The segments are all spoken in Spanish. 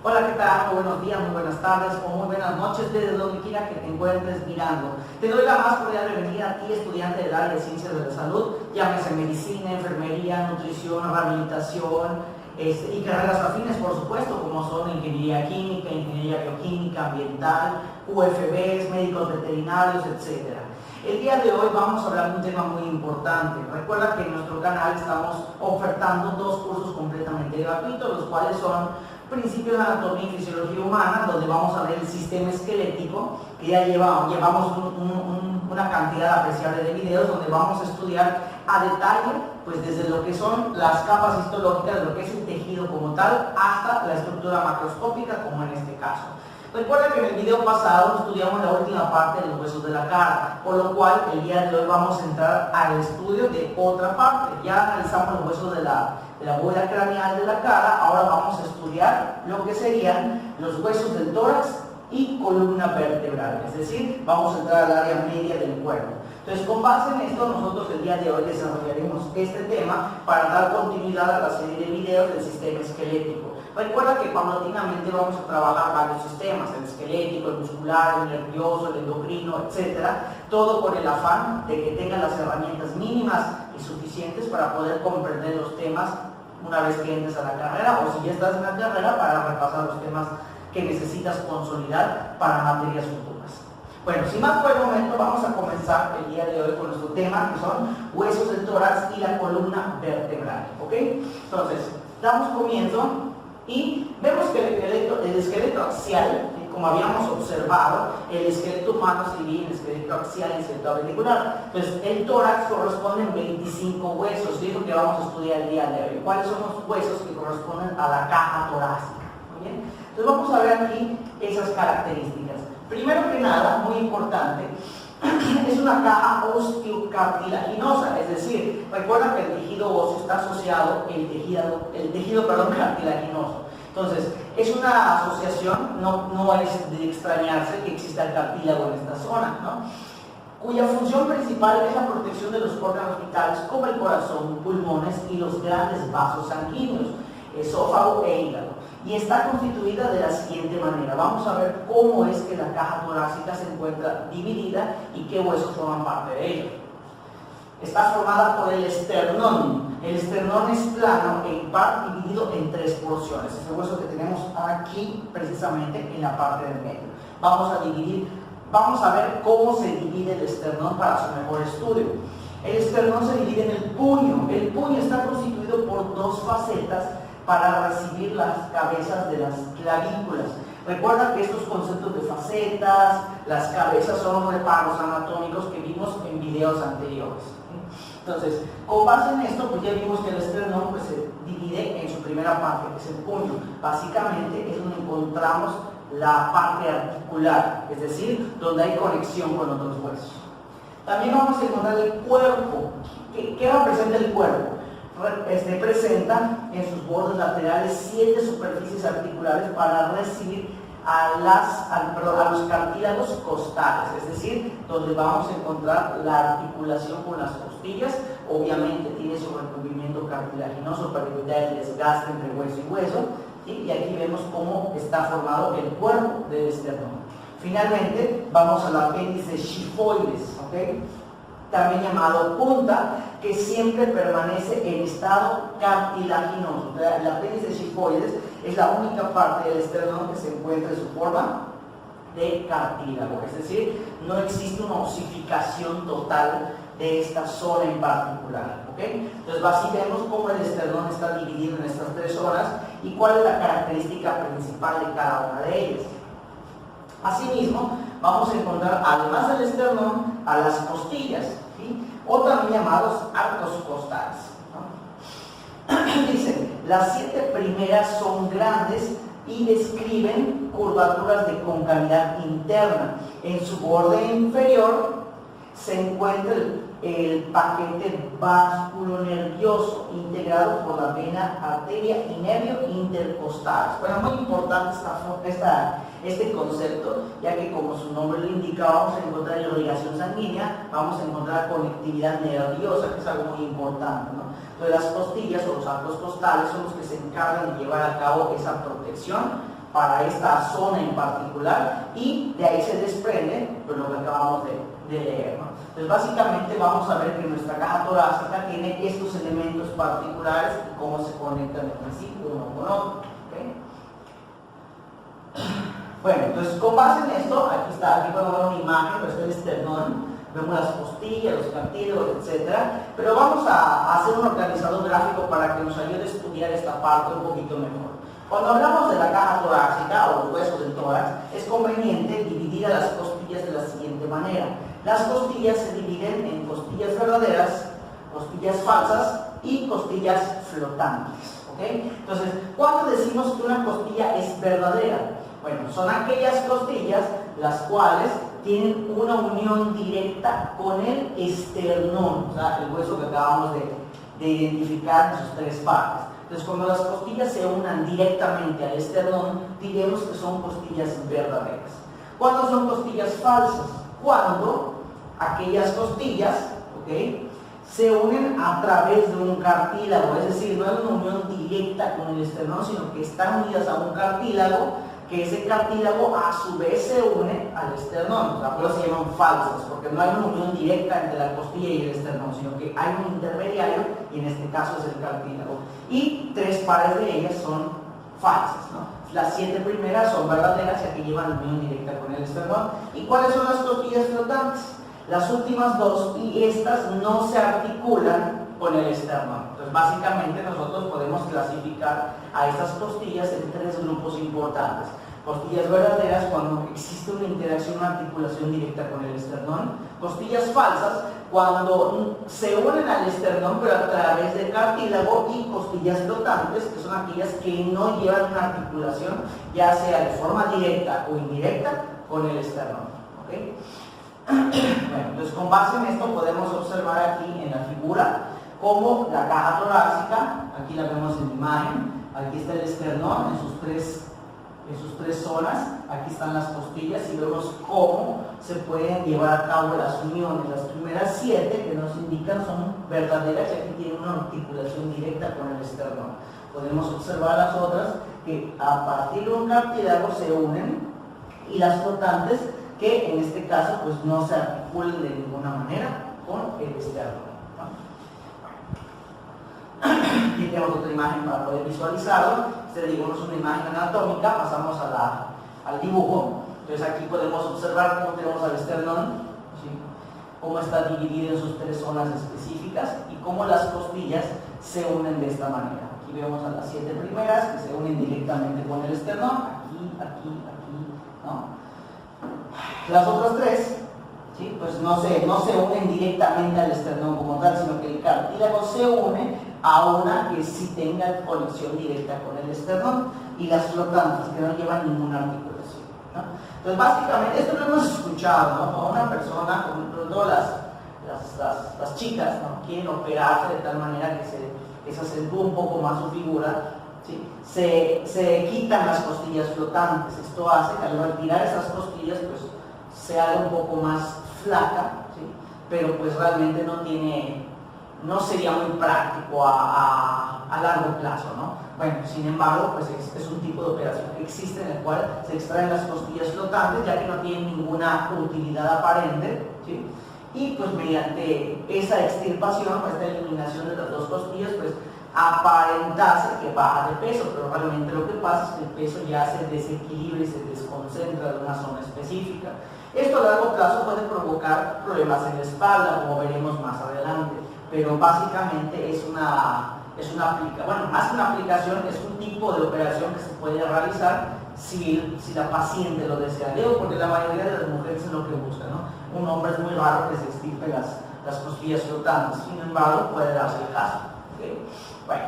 Hola, ¿qué tal? Muy buenos días, muy buenas tardes o muy buenas noches desde donde quiera que te encuentres mirando. Te doy la más cordial bienvenida a ti, estudiante del área de Ciencias de la Salud, llámese medicina, enfermería, nutrición, rehabilitación y carreras afines, por supuesto, como son ingeniería química, ingeniería bioquímica, ambiental, UFBs, médicos veterinarios, etc. El día de hoy vamos a hablar de un tema muy importante. Recuerda que en nuestro canal estamos ofertando dos cursos completamente gratuitos, los cuales son Principios de Anatomía y Fisiología Humana, donde vamos a ver el sistema esquelético, que ya llevamos una cantidad apreciable de videos donde vamos a estudiar a detalle, pues desde lo que son las capas histológicas, de lo que es el tejido como tal, hasta la estructura macroscópica, como en este caso. Recuerda que en el video pasado estudiamos la última parte de los huesos de la cara, por lo cual el día de hoy vamos a entrar al estudio de otra parte. Ya analizamos los huesos de la bóveda craneal de la cara, ahora vamos a estudiar lo que serían los huesos del tórax y columna vertebral, es decir, vamos a entrar al área media del cuerpo. Entonces, con base en esto, nosotros el día de hoy desarrollaremos este tema para dar continuidad a la serie de videos del sistema esquelético. Recuerda que paulatinamente vamos a trabajar varios sistemas, el esquelético, el muscular, el nervioso, el endocrino, etc. Todo con el afán de que tengan las herramientas mínimas y suficientes para poder comprender los temas una vez que entres a la carrera, o si ya estás en la carrera, para repasar los temas que necesitas consolidar para materias futuras. Bueno, sin más por el momento, vamos a comenzar el día de hoy con nuestro tema, que son huesos del tórax y la columna vertebral, ¿ok? Entonces, damos comienzo y vemos que el esqueleto axial, como habíamos observado, el esqueleto humano se divide en esqueleto axial y esqueleto auricular. Entonces, el tórax corresponde a 25 huesos, y es lo que vamos a estudiar el día de hoy. ¿Cuáles son los huesos que corresponden a la caja torácica? Muy bien. Entonces, vamos a ver aquí esas características. Primero que nada, muy importante, es una caja osteocartilaginosa, es decir, recuerda que el tejido óseo está asociado el tejido cartilaginoso. Entonces, es una asociación, no es de extrañarse que exista el cartílago en esta zona, ¿no? Cuya función principal es la protección de los órganos vitales como el corazón, pulmones y los grandes vasos sanguíneos, esófago e hígado. Y está constituida de la siguiente manera. Vamos a ver cómo es que la caja torácica se encuentra dividida y qué huesos forman parte de ella. Está formada por el esternón. El esternón es plano e impar, dividido en tres porciones. Ese hueso que tenemos aquí precisamente en la parte del medio. Vamos a ver cómo se divide el esternón para su mejor estudio. El esternón se divide en el puño. El puño está constituido por dos facetas para recibir las cabezas de las clavículas. Recuerda que estos conceptos de facetas, las cabezas son reparos anatómicos que vimos en videos anteriores. Entonces, con base en esto, pues ya vimos que el esternón pues, se divide en su primera parte, que es el puño. Básicamente es donde encontramos la parte articular, es decir, donde hay conexión con otros huesos. También vamos a encontrar el cuerpo. ¿Qué representa el cuerpo? Presenta en sus bordes laterales 7 superficies articulares para recibir a los cartílagos costales, es decir, donde vamos a encontrar la articulación con las costillas. Obviamente tiene su recubrimiento cartilaginoso para evitar el desgaste entre hueso y hueso, ¿sí? Y aquí vemos cómo está formado el cuerpo del esternón. Finalmente vamos al apéndice xifoides, ¿ok? También llamado punta, que siempre permanece en estado cartilaginoso. El apéndice xifoides es la única parte del esternón que se encuentra en su forma de cartílago, es decir, no existe una osificación total de esta zona en particular, ¿ok? Entonces, así vemos cómo el esternón está dividido en estas tres zonas y cuál es la característica principal de cada una de ellas. Asimismo, vamos a encontrar, además del esternón, a las costillas, ¿sí? O también llamados arcos costales, ¿no? Dicen, las 7 primeras son grandes y describen curvaturas de concavidad interna. En su borde inferior se encuentra el paquete vasculonervioso integrado por la vena, arteria y nervio intercostales. Bueno, muy importante este concepto, ya que como su nombre lo indica, vamos a encontrar irrigación sanguínea, vamos a encontrar conectividad nerviosa, que es algo muy importante, ¿no? Entonces las costillas o los arcos costales son los que se encargan de llevar a cabo esa protección para esta zona en particular, y de ahí se desprende pues, lo que acabamos de leer, ¿no? Entonces básicamente vamos a ver que nuestra caja torácica tiene estos elementos particulares y cómo se conectan entre sí uno con otro, ¿okay? Bueno, entonces con base en esto, aquí podemos ver una imagen, pues el esternón, vemos las costillas, los cartílagos, etc. Pero vamos a hacer un organizador gráfico para que nos ayude a estudiar esta parte un poquito mejor. Cuando hablamos de la caja torácica o los huesos del tórax, es conveniente dividir a las costillas de la siguiente manera. Las costillas se dividen en costillas verdaderas, costillas falsas y costillas flotantes, ¿okay? Entonces, ¿cuándo decimos que una costilla es verdadera? Bueno, son aquellas costillas las cuales tienen una unión directa con el esternón, o sea, el hueso que acabamos de identificar en sus tres partes. Entonces, cuando las costillas se unan directamente al esternón, diremos que son costillas verdaderas. ¿Cuándo son costillas falsas? Cuando aquellas costillas, ¿okay?, se unen a través de un cartílago, es decir, no hay una unión directa con el esternón, sino que están unidas a un cartílago, que ese cartílago a su vez se une al esternón. O sea, por eso se llaman falsas, porque no hay una unión directa entre la costilla y el esternón, sino que hay un intermediario, y en este caso es el cartílago. Y tres pares de ellas son falsas, ¿no? Las 7 primeras son verdaderas, ya que llevan unión directa con el esternón. ¿Y cuáles son las costillas flotantes? Las últimas dos, y estas no se articulan con el esternón. Entonces, básicamente nosotros podemos clasificar a estas costillas en 3 grupos importantes. Costillas verdaderas, cuando existe una interacción, una articulación directa con el esternón. Costillas falsas, cuando se unen al esternón pero a través del cartílago. Y costillas flotantes, que son aquellas que no llevan una articulación, ya sea de forma directa o indirecta, con el esternón, ¿okay? Bueno, entonces con base en esto podemos observar aquí en la figura cómo la caja torácica, aquí la vemos en imagen, aquí está el esternón en sus tres zonas, aquí están las costillas, y vemos cómo se pueden llevar a cabo las uniones. Las primeras 7 que nos indican son verdaderas, ya que tienen una articulación directa con el esternón. Podemos observar las otras que a partir de un cartílago se unen, y las flotantes que en este caso pues no se articulan de ninguna manera con el esternón, ¿no? Aquí tenemos otra imagen para poder visualizarlo. Digo, no es una imagen anatómica, pasamos al dibujo. Entonces aquí podemos observar cómo tenemos al esternón, ¿sí?, cómo está dividido en sus 3 zonas específicas y cómo las costillas se unen de esta manera. Aquí vemos a las 7 primeras que se unen directamente con el esternón, aquí, ¿no? Las otras 3, ¿sí?, pues no se unen directamente al esternón como tal, sino que el cartílago se une a una que sí tenga conexión directa con el esternón, y las flotantes que no llevan ninguna articulación, ¿no? Entonces básicamente esto lo hemos escuchado, ¿no? A una persona, como las chicas, ¿no?, quieren operarse de tal manera que se acentúe un poco más su figura, ¿sí?, se quitan las costillas flotantes. Esto hace que al retirar esas costillas pues se haga un poco más flaca, ¿sí?, pero pues realmente no sería muy práctico a largo plazo, ¿no? Bueno, sin embargo, pues es un tipo de operación que existe en el cual se extraen las costillas flotantes, ya que no tienen ninguna utilidad aparente, ¿sí?, y pues mediante esa extirpación, esta eliminación de las 2 costillas, pues aparentase que baja de peso, pero realmente lo que pasa es que el peso ya se desequilibra y se desconcentra de una zona específica. Esto a largo plazo puede provocar problemas en la espalda, como veremos más adelante, pero básicamente es una aplicación, bueno, más que una aplicación, es un tipo de operación que se puede realizar si la paciente lo desea. Digo, porque la mayoría de las mujeres es lo que buscan, ¿no? Un hombre es muy raro que se extirpe las costillas flotantes, sin embargo puede darse el caso, ¿okay? Bueno,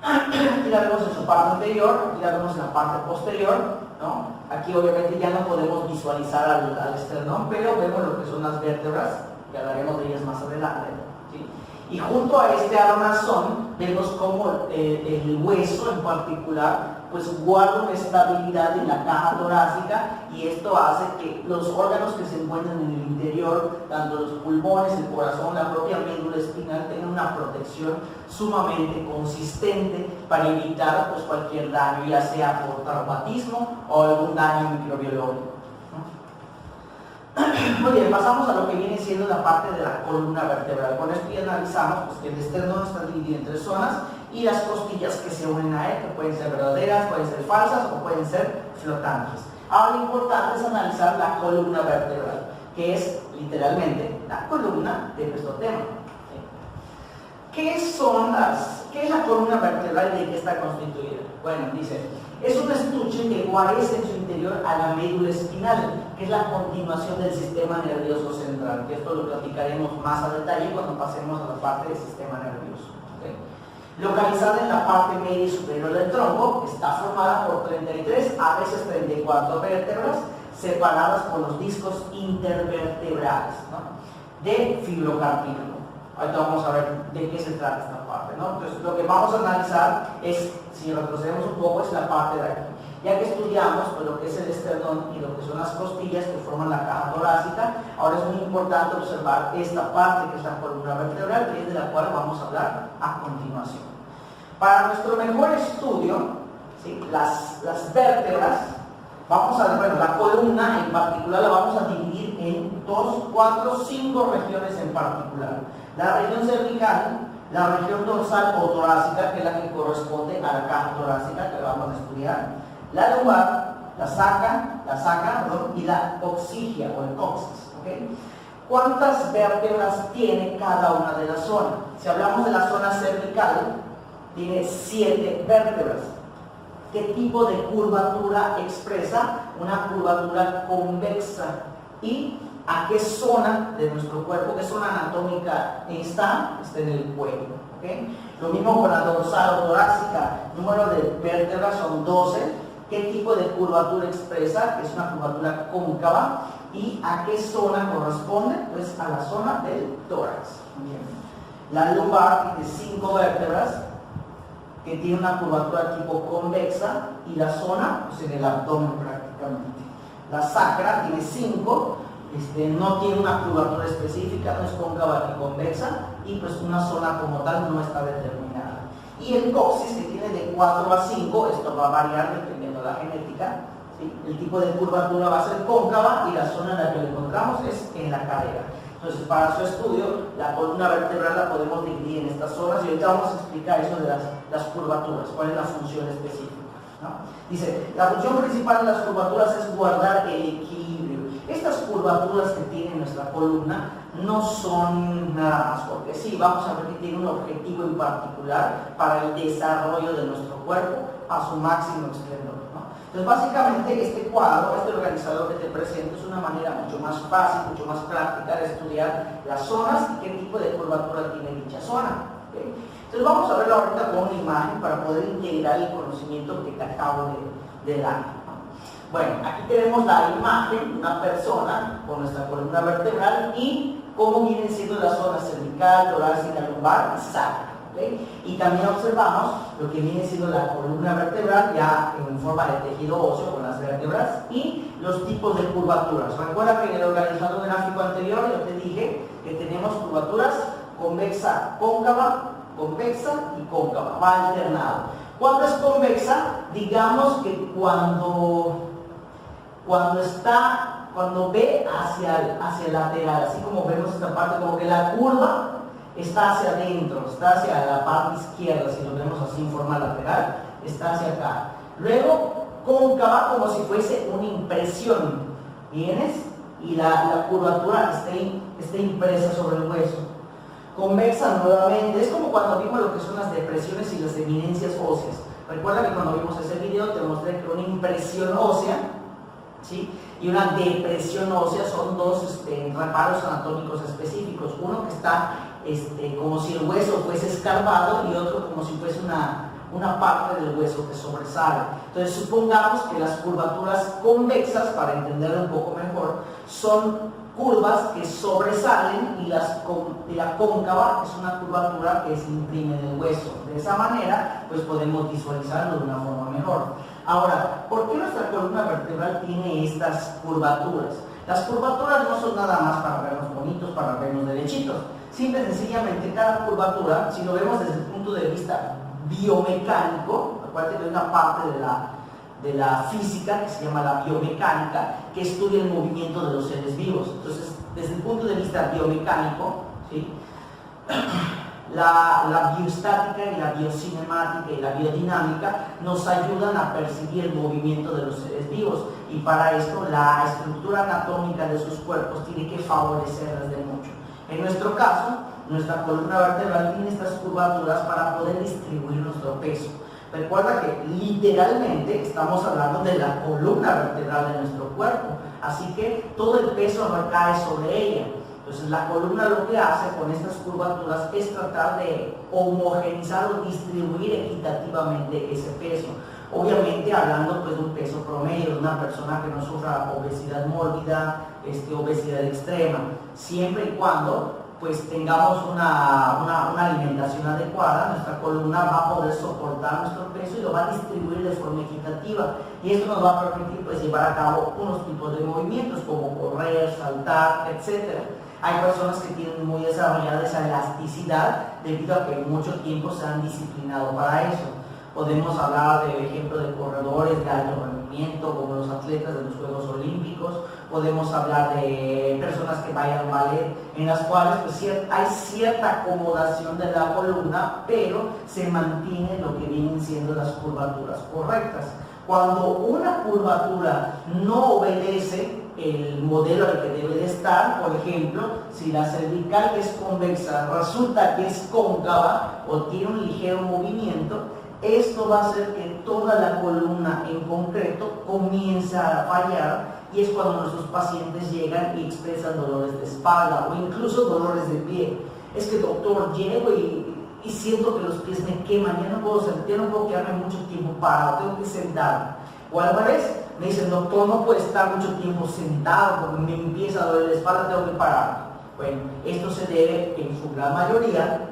aquí la vemos en su parte anterior, aquí la vemos en la parte posterior, ¿no? Aquí obviamente ya no podemos visualizar al esternón, pero vemos lo que son las vértebras, que hablaremos de ellas más adelante, ¿sí? Y junto a este armazón vemos cómo el hueso en particular pues guarda una estabilidad en la caja torácica y esto hace que los órganos que se encuentran en el interior, tanto los pulmones, el corazón, la propia médula espinal, tengan una protección sumamente consistente para evitar pues, cualquier daño, ya sea por traumatismo o algún daño microbiológico. Muy bien, pasamos a lo que viene siendo la parte de la columna vertebral. Con esto ya analizamos pues, que el esternón está dividido en 3 zonas y las costillas que se unen a él, que pueden ser verdaderas, pueden ser falsas o pueden ser flotantes. Ahora lo importante es analizar la columna vertebral, que es literalmente la columna de nuestro tema. ¿Qué es la columna vertebral y de qué está constituida? Bueno, dice, es un estuche que guarece en su interior a la médula espinal, que es la continuación del sistema nervioso central, que esto lo platicaremos más a detalle cuando pasemos a la parte del sistema nervioso. ¿Okay? Localizada en la parte media y superior del tronco, está formada por 33, a veces 34 vértebras, separadas por los discos intervertebrales, ¿no?, de fibrocartílago. Ahorita vamos a ver de qué se trata esta parte, ¿no? Entonces, lo que vamos a analizar es, si retrocedemos un poco, es la parte de aquí. Ya que estudiamos pues, lo que es el esternón y lo que son las costillas que forman la caja torácica, ahora es muy importante observar esta parte que es la columna vertebral, que es de la cual vamos a hablar a continuación. Para nuestro mejor estudio, ¿sí?, las vértebras, vamos a ver, la columna en particular la vamos a dividir en 2, 4, 5 regiones en particular. La región cervical, la región dorsal o torácica, que es la que corresponde a la caja torácica que vamos a estudiar, la lumbar, la sacra, y la coxigia o el coxis. ¿Okay? ¿Cuántas vértebras tiene cada una de las zonas? Si hablamos de la zona cervical, tiene 7 vértebras. ¿Qué tipo de curvatura expresa? Una curvatura convexa. ¿Y a qué zona de nuestro cuerpo, qué zona anatómica está? Está en el cuello. ¿Okay? Lo mismo con la dorsal o torácica. Número de vértebras son 12. ¿Qué tipo de curvatura expresa? Que es una curvatura cóncava. ¿Y a qué zona corresponde? Pues a la zona del tórax. Bien. La lumbar tiene 5 vértebras, que tiene una curvatura tipo convexa, y la zona, pues en el abdomen prácticamente. La sacra tiene 5, no tiene una curvatura específica, no es cóncava ni convexa, y pues una zona como tal no está determinada. Y el coxis, que tiene de 4 a 5, esto va a variar dependiendo de la genética, ¿sí? El tipo de curvatura va a ser cóncava y la zona en la que lo encontramos es en la cadera. Entonces, para su estudio, la columna vertebral la podemos dividir en estas zonas y ahorita vamos a explicar eso de las curvaturas, cuál es la función específica, ¿no? Dice, la función principal de las curvaturas es guardar el equilibrio. Estas curvaturas que tiene nuestra columna no son nada más porque sí, vamos a ver que tiene un objetivo en particular para el desarrollo de nuestro cuerpo a su máximo esplendor, ¿no? Entonces, básicamente, este cuadro, este organizador que te presento, es una manera mucho más fácil, mucho más práctica de estudiar las zonas y qué tipo de curvatura tiene dicha zona. ¿Okay? Entonces, vamos a verlo ahorita con una imagen para poder integrar el conocimiento que te acabo de dar. Bueno, aquí tenemos la imagen de una persona con nuestra columna vertebral y cómo vienen siendo las zonas cervical, torácica, lumbar y sacra. ¿Okay? Y también observamos lo que viene siendo la columna vertebral ya en forma de tejido óseo con las vértebras y los tipos de curvaturas. Recuerda que en el organizador gráfico anterior yo te dije que tenemos curvaturas convexa, cóncava, convexa y cóncava, va alternado. Cuando es convexa, digamos que cuando ve hacia el lateral, así como vemos esta parte, como que la curva está hacia adentro, está hacia la parte izquierda, si lo vemos así en forma lateral, está hacia acá. Luego, cóncava, como si fuese una impresión. Vienes y la curvatura está impresa sobre el hueso. Convexa nuevamente, es como cuando vimos lo que son las depresiones y las eminencias óseas. Recuerda que cuando vimos ese video te mostré que una impresión ósea, ¿sí?, y una depresión ósea son dos reparos anatómicos específicos. Uno que está como si el hueso fuese escarbado y otro como si fuese una parte del hueso que sobresale. Entonces supongamos que las curvaturas convexas, para entenderlo un poco mejor, son curvas que sobresalen y la cóncava es una curvatura que se imprime en el hueso. De esa manera pues podemos visualizarlo de una forma mejor. Ahora, ¿por qué nuestra columna vertebral tiene estas curvaturas? Las curvaturas no son nada más para vernos bonitos, para vernos derechitos. Simple y sencillamente cada curvatura, si lo vemos desde el punto de vista biomecánico, acuérdate que hay una parte de la física que se llama la biomecánica, que estudia el movimiento de los seres vivos. Entonces, desde el punto de vista biomecánico, ¿sí? La biostática y la biocinemática y la biodinámica nos ayudan a percibir el movimiento de los seres vivos, y para esto la estructura anatómica de sus cuerpos tiene que favorecerlas de mucho. En nuestro caso, nuestra columna vertebral tiene estas curvaturas para poder distribuir nuestro peso. Recuerda que literalmente estamos hablando de la columna vertebral de nuestro cuerpo, así que todo el peso recae sobre ella. Entonces la columna lo que hace con estas curvaturas es tratar de homogeneizar o distribuir equitativamente ese peso. Obviamente hablando pues de un peso promedio, de una persona que no sufra obesidad mórbida, obesidad extrema, siempre y cuando pues tengamos una alimentación adecuada, nuestra columna va a poder soportar nuestro peso y lo va a distribuir de forma equitativa, y esto nos va a permitir pues llevar a cabo unos tipos de movimientos como correr, saltar, etc. Hay personas que tienen muy desarrollada esa elasticidad debido a que mucho tiempo se han disciplinado para eso. Podemos hablar de ejemplo de corredores de alto rendimiento como los atletas de los Juegos Olímpicos. Podemos hablar de personas que bailan ballet, en las cuales pues, hay cierta acomodación de la columna, pero se mantiene lo que vienen siendo las curvaturas correctas. Cuando una curvatura no obedece el modelo al que debe de estar, por ejemplo, si la cervical, que es convexa, resulta que es cóncava o tiene un ligero movimiento, esto va a hacer que toda la columna en concreto comience a fallar, y es cuando nuestros pacientes llegan y expresan dolores de espalda o incluso dolores de pie. Es que doctor, llego y siento que los pies me queman, ya no puedo quedarme mucho tiempo parado, tengo que sentarme. O al revés, me dicen, doctor, no puedo estar mucho tiempo sentado porque me empieza a doler la espalda, tengo que parar. Bueno, esto se debe en su gran mayoría,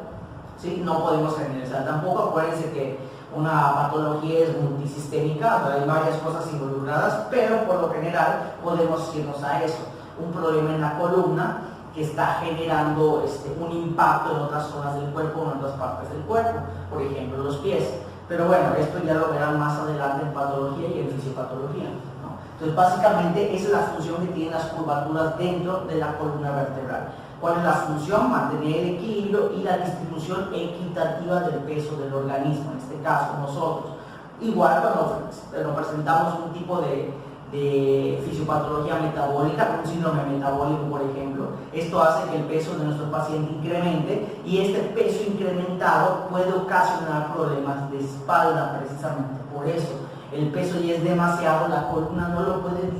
¿sí? No podemos generalizar tampoco, acuérdense que una patología es multisistémica, hay varias cosas involucradas, pero por lo general podemos irnos a eso, un problema en la columna que está generando un impacto en otras zonas del cuerpo o en otras partes del cuerpo, por ejemplo los pies. Pero bueno, esto ya lo verán más adelante en patología y en fisiopatología, ¿no? Entonces básicamente esa es la función que tienen las curvaturas dentro de la columna vertebral. ¿Cuál es la función? Mantener el equilibrio y la distribución equitativa del peso del organismo, en este caso nosotros. Igual cuando presentamos un tipo de fisiopatología metabólica, un síndrome metabólico por ejemplo, esto hace que el peso de nuestro paciente incremente, y este peso incrementado puede ocasionar problemas de espalda precisamente por eso. El peso ya es demasiado, la columna no lo puede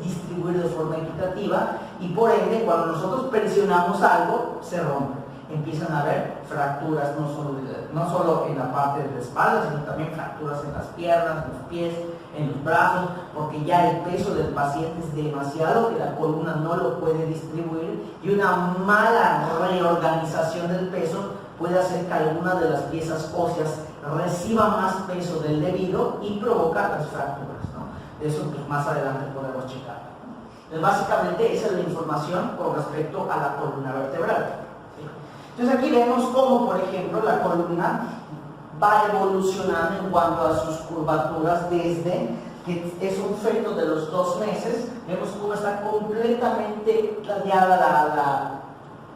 distribuir de forma equitativa, y por ende cuando nosotros presionamos algo se rompe. Empiezan a haber fracturas no solo en la parte de la espalda, sino también fracturas en las piernas, en los pies, en los brazos, porque ya el peso del paciente es demasiado, que la columna no lo puede distribuir, y una mala reorganización del peso puede hacer que alguna de las piezas óseas reciba más peso del debido y provoca las fracturas, ¿no? Eso pues, más adelante podemos checar. Entonces, básicamente esa es la información con respecto a la columna vertebral. Entonces aquí vemos cómo, por ejemplo, la columna va evolucionando en cuanto a sus curvaturas desde que es un feto de los 2 meses. Vemos cómo está completamente planeada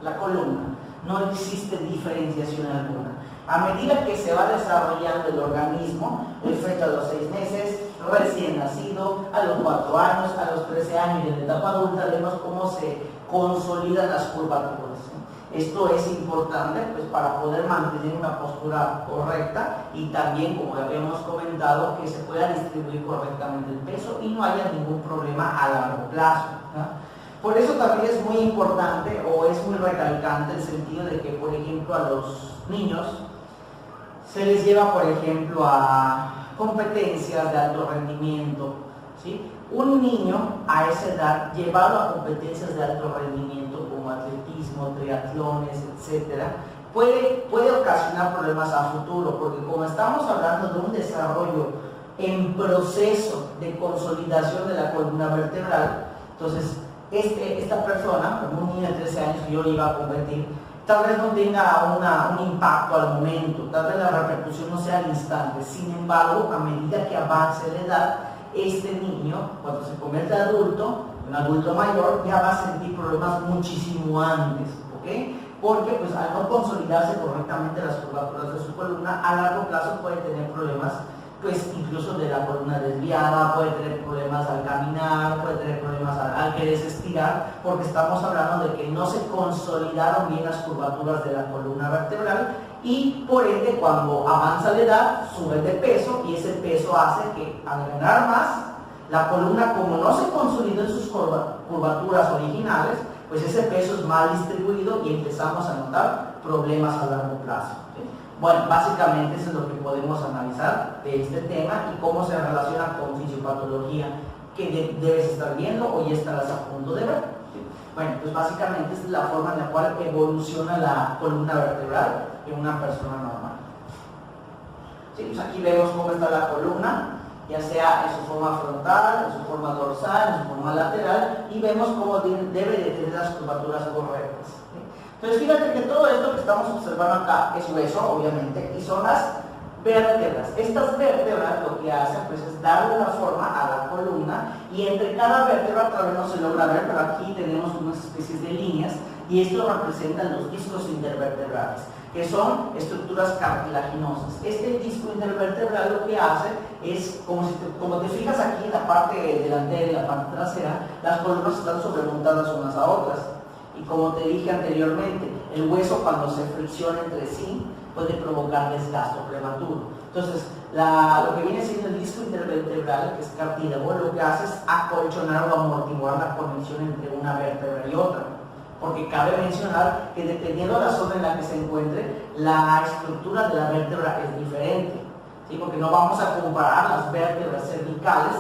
la columna. No existe diferenciación alguna. A medida que se va desarrollando el organismo, el feto a los 6 meses, recién nacido, a los 4 años, a los 13 años y en la etapa adulta, vemos cómo se consolidan las curvaturas. Esto es importante pues, para poder mantener una postura correcta, y también, como ya habíamos comentado, que se pueda distribuir correctamente el peso y no haya ningún problema a largo plazo, ¿no? Por eso también es muy importante o es muy recalcante el sentido de que, por ejemplo, a los niños se les lleva, por ejemplo, a competencias de alto rendimiento, ¿sí? Un niño a esa edad, llevado a competencias de alto rendimiento como atletismo, triatlones, etcétera, puede ocasionar problemas a futuro, porque como estamos hablando de un desarrollo en proceso de consolidación de la columna vertebral, entonces esta persona, como un niño de 13 años que yo iba a competir, tal vez no tenga un impacto al momento, tal vez la repercusión no sea al instante. Sin embargo, a medida que avance la edad, este niño, cuando se convierte adulto, un adulto mayor, ya va a sentir problemas muchísimo antes, ¿ok? Porque pues al no consolidarse correctamente las curvaturas de su columna, a largo plazo puede tener problemas, pues incluso de la columna desviada, puede tener problemas al caminar, puede tener problemas al quererse estirar, porque estamos hablando de que no se consolidaron bien las curvaturas de la columna vertebral y por ende cuando avanza la edad sube de peso y ese peso hace que al ganar más, la columna como no se consolidó en sus curvaturas originales, pues ese peso es mal distribuido y empezamos a notar problemas a largo plazo. ¿Sí? Bueno, básicamente eso es lo que podemos analizar de este tema y cómo se relaciona con fisiopatología que debes estar viendo o ya estarás a punto de ver. ¿Sí? Bueno, pues básicamente esta es la forma en la cual evoluciona la columna vertebral en una persona normal. ¿Sí? Pues aquí vemos cómo está la columna, ya sea en su forma frontal, en su forma dorsal, en su forma lateral, y vemos cómo debe de tener las curvaturas correctas. ¿Sí? Entonces fíjate que todo esto que estamos observando acá es hueso, obviamente, y son las vértebras. Estas vértebras lo que hacen pues es darle una forma a la columna y entre cada vértebra tal vez no se logra ver, pero aquí tenemos unas especies de líneas y esto representa los discos intervertebrales, que son estructuras cartilaginosas. Este disco intervertebral lo que hace es, como te fijas aquí en la parte delantera y la parte trasera, las columnas están sobremontadas unas a otras. Y como te dije anteriormente, el hueso cuando se fricciona entre sí puede provocar desgaste prematuro. Entonces, lo que viene siendo el disco intervertebral, que es cartílago, lo que hace es acolchonar o amortiguar la conexión entre una vértebra y otra. Porque cabe mencionar que dependiendo de la zona en la que se encuentre, la estructura de la vértebra es diferente. ¿Sí? Porque no vamos a comparar las vértebras cervicales,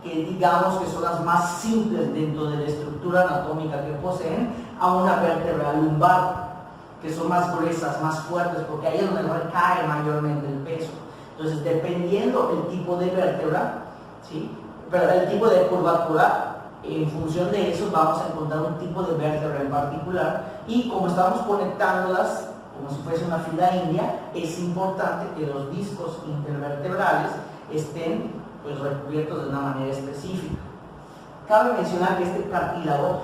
que digamos que son las más simples dentro de la estructura anatómica que poseen, a una vértebra lumbar, que son más gruesas, más fuertes, porque ahí es donde recae mayormente el peso. Entonces, dependiendo el tipo de vértebra, ¿sí? Pero el tipo de curvatura, en función de eso vamos a encontrar un tipo de vértebra en particular y como estamos conectándolas como si fuese una fila india, es importante que los discos intervertebrales estén pues recubiertos de una manera específica. Cabe mencionar que este cartílago,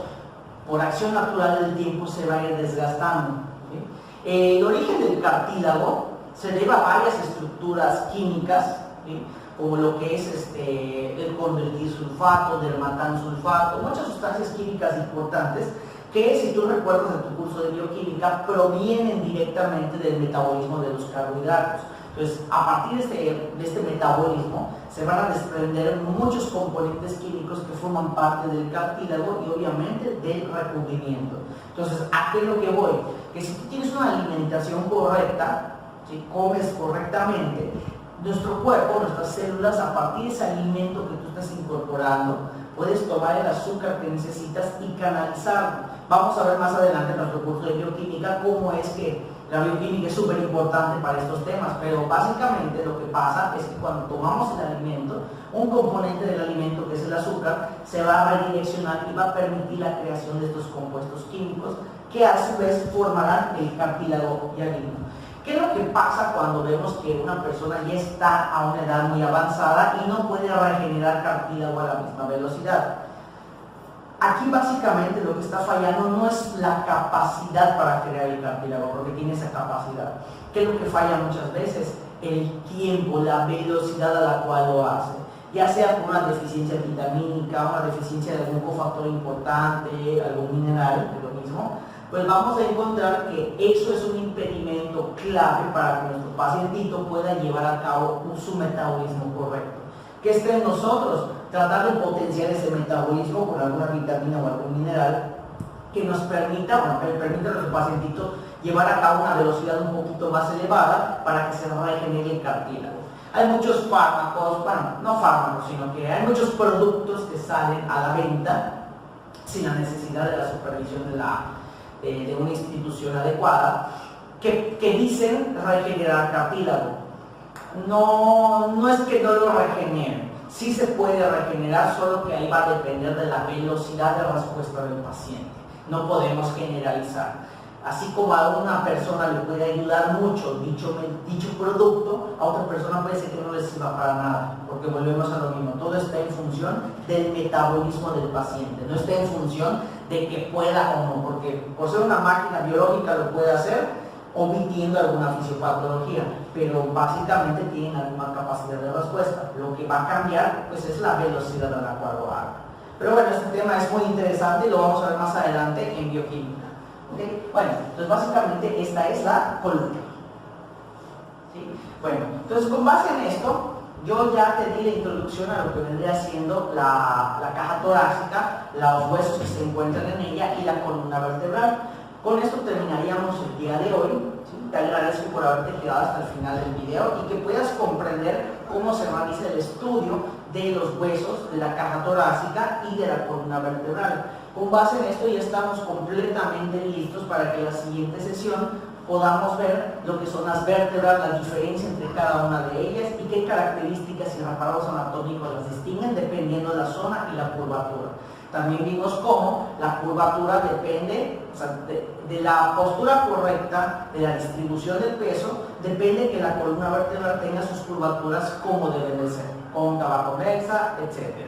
por acción natural del tiempo, se va a ir desgastando. ¿Sí? El origen del cartílago se debe a varias estructuras químicas, ¿sí? Como lo que es el condroitinsulfato, dermatansulfato, muchas sustancias químicas importantes que, si tú recuerdas de tu curso de bioquímica, provienen directamente del metabolismo de los carbohidratos. Entonces, a partir de este metabolismo se van a desprender muchos componentes químicos que forman parte del cartílago y obviamente del recubrimiento. Entonces, ¿a qué es lo que voy? Que si tú tienes una alimentación correcta, si comes correctamente, nuestro cuerpo, nuestras células, a partir de ese alimento que tú estás incorporando, puedes tomar el azúcar que necesitas y canalizarlo. Vamos a ver más adelante en nuestro curso de bioquímica cómo es que la bioquímica es súper importante para estos temas, pero básicamente lo que pasa es que cuando tomamos el alimento, un componente del alimento, que es el azúcar, se va a redireccionar y va a permitir la creación de estos compuestos químicos que a su vez formarán el cartílago hialino. ¿Qué es lo que pasa cuando vemos que una persona ya está a una edad muy avanzada y no puede regenerar cartílago a la misma velocidad? Aquí básicamente lo que está fallando no es la capacidad para crear el cartílago, porque tiene esa capacidad. ¿Qué es lo que falla muchas veces? El tiempo, la velocidad a la cual lo hace. Ya sea por una deficiencia vitamínica, una deficiencia de algún cofactor importante, algún mineral, es lo mismo, pues vamos a encontrar que eso es un impedimento clave para que nuestro pacientito pueda llevar a cabo su metabolismo correcto. ¿Qué está en nosotros? Tratar de potenciar ese metabolismo con alguna vitamina o algún mineral que nos permita, bueno, que le permita a nuestro pacientito llevar a cabo una velocidad un poquito más elevada para que se regenere el cartílago. Hay muchos fármacos, bueno, no fármacos, sino que hay muchos productos que salen a la venta sin la necesidad de la supervisión de una institución adecuada, que dicen regenerar cartílago. No es que no lo regeneren, sí se puede regenerar, solo que ahí va a depender de la velocidad de respuesta del paciente. No podemos generalizar. Así como a una persona le puede ayudar mucho dicho producto, a otra persona puede ser que no le sirva para nada, porque volvemos a lo mismo, todo está en función del metabolismo del paciente, no está en función de que pueda o no, porque por ser una máquina biológica lo puede hacer omitiendo alguna fisiopatología, pero básicamente tienen alguna capacidad de respuesta. Lo que va a cambiar pues es la velocidad a la cual lo haga. Pero bueno, este tema es muy interesante y lo vamos a ver más adelante en bioquímica. ¿Okay? Bueno, entonces básicamente esta es la columna. ¿Sí? Bueno, entonces con base en esto, yo ya te di la introducción a lo que vendría siendo la caja torácica, los huesos que se encuentran en ella y la columna vertebral. Con esto terminaríamos el día de hoy. ¿Sí? Te agradezco por haberte quedado hasta el final del video y que puedas comprender cómo se realiza el estudio de los huesos, de la caja torácica y de la columna vertebral. Con base en esto ya estamos completamente listos para que en la siguiente sesión podamos ver lo que son las vértebras, la diferencia entre cada una de ellas y qué características y reparados anatómicos las distinguen dependiendo de la zona y la curvatura. También vimos cómo la curvatura depende, o sea, de la postura correcta, de la distribución del peso, depende que la columna vertebral tenga sus curvaturas como deben de ser, cóncava, convexa, etc.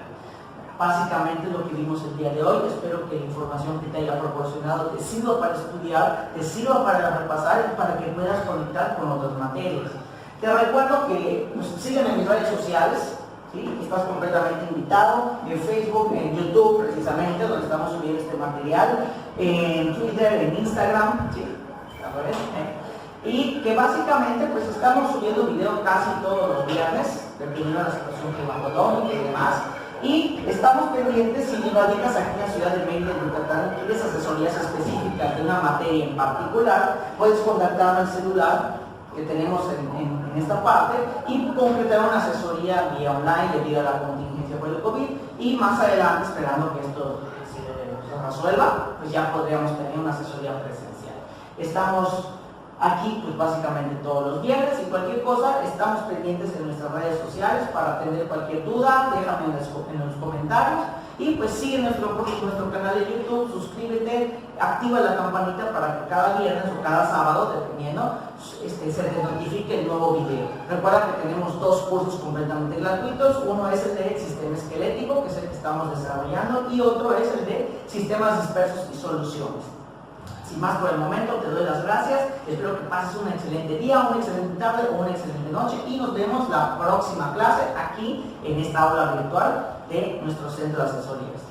Básicamente lo que vimos el día de hoy. Espero que la información que te haya proporcionado te sirva para estudiar, te sirva para repasar y para que puedas conectar con otras materias. Te recuerdo que nos siguen en mis redes sociales. ¿Sí? Estás completamente invitado en Facebook, en YouTube precisamente, donde estamos subiendo este material, en Twitter, en Instagram, ¿sí? Y que básicamente pues estamos subiendo videos casi todos los viernes, dependiendo de la situación climatológica y demás. Y estamos pendientes, si radicas aquí en la ciudad de Mérida, Yucatán, y tienes asesorías específicas de una materia en particular, puedes contactarme al celular que tenemos en esta parte y concretar una asesoría vía online debido a la contingencia por el COVID, y más adelante, esperando que esto se resuelva, pues ya podríamos tener una asesoría presencial. Estamos aquí pues básicamente todos los viernes, y cualquier cosa estamos pendientes en nuestras redes sociales para atender cualquier duda. Déjame en los comentarios y pues sigue nuestro canal de YouTube, suscríbete, activa la campanita para que cada viernes o cada sábado, dependiendo, se te notifique el nuevo video. Recuerda que tenemos dos cursos completamente gratuitos. Uno es el de sistema esquelético, que es el que estamos desarrollando, y otro es el de sistemas dispersos y soluciones. Sin más por el momento, te doy las gracias, espero que pases un excelente día, una excelente tarde o una excelente noche, y nos vemos la próxima clase aquí en esta aula virtual de nuestro centro de asesorías.